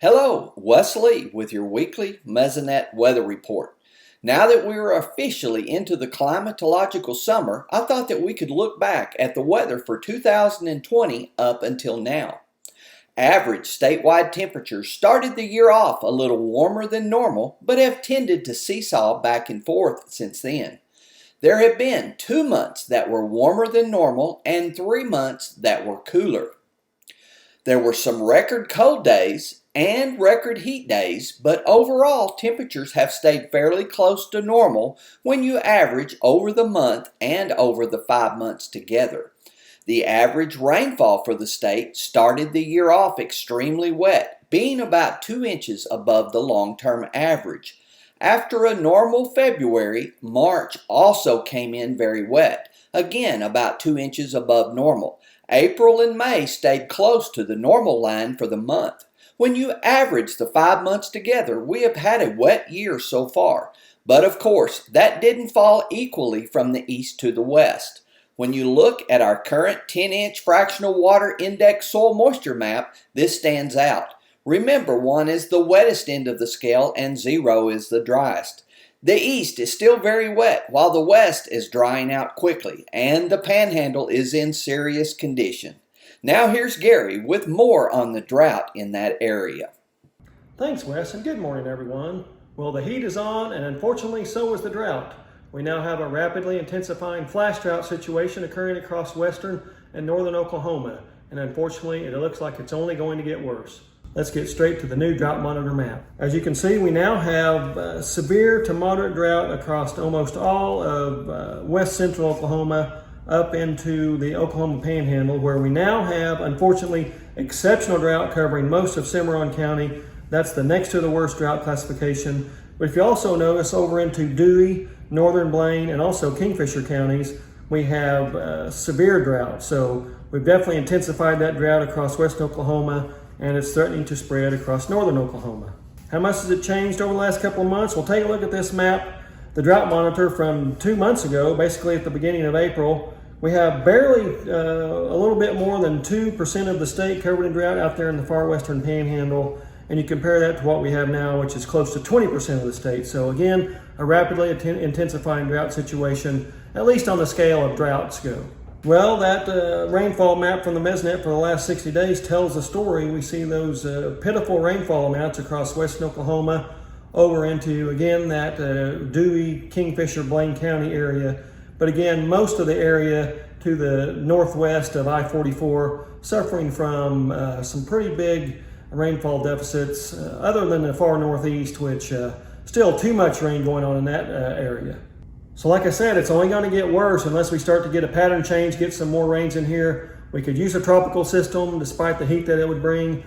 Hello, Wes Lee with your weekly Mesonet Weather Report. Now that we are officially into the climatological summer, I thought that we could look back at the weather for 2020 up until now. Average statewide temperatures started the year off a little warmer than normal, but have tended to seesaw back and forth since then. There have been 2 months that were warmer than normal and 3 months that were cooler. There were some record cold days and record heat days, but overall temperatures have stayed fairly close to normal when you average over the month and over the 5 months together. The average rainfall for the state started the year off extremely wet, being about 2 inches above the long-term average. After a normal February, March also came in very wet, again about 2 inches above normal. April and May stayed close to the normal line for the month. When you average the 5 months together, we have had a wet year so far. But of course, that didn't fall equally from the east to the west. When you look at our current 10-inch fractional water index soil moisture map, this stands out. Remember, 1 is the wettest end of the scale and 0 is the driest. The east is still very wet, while the west is drying out quickly, and the panhandle is in serious condition. Now here's Gary with more on the drought in that area. Thanks, Wes, and good morning, everyone. Well, the heat is on, and unfortunately, so is the drought. We now have a rapidly intensifying flash drought situation occurring across western and northern Oklahoma, and unfortunately, it looks like it's only going to get worse. Let's get straight to the new Drought Monitor map. As you can see, we now have severe to moderate drought across almost all of west central Oklahoma up into the Oklahoma Panhandle, where we now have, unfortunately, exceptional drought covering most of Cimarron County. That's the next to the worst drought classification. But if you also notice over into Dewey, northern Blaine, and also Kingfisher counties, we have severe drought. So we've definitely intensified that drought across west Oklahoma, and it's threatening to spread across northern Oklahoma. How much has it changed over the last couple of months? Well, take a look at this map. The Drought Monitor from 2 months ago, basically at the beginning of April, we have barely a little bit more than 2% of the state covered in drought out there in the far western panhandle. And you compare that to what we have now, which is close to 20% of the state. So again, a rapidly intensifying drought situation, at least on the scale of droughts go. Well, that rainfall map from the Mesonet for the last 60 days tells a story. We see those pitiful rainfall amounts across western Oklahoma over into, again, that Dewey, Kingfisher, Blaine County area. But again, most of the area to the northwest of I-44 suffering from some pretty big rainfall deficits, other than the far northeast, which still too much rain going on in that area. So like I said, it's only going to get worse unless we start to get a pattern change, get some more rains in here. We could use a tropical system despite the heat that it would bring.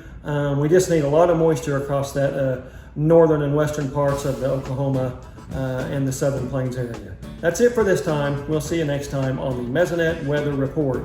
We just need a lot of moisture across that northern and western parts of the Oklahoma and the Southern Plains area. That's it for this time. We'll see you next time on the Mesonet Weather Report.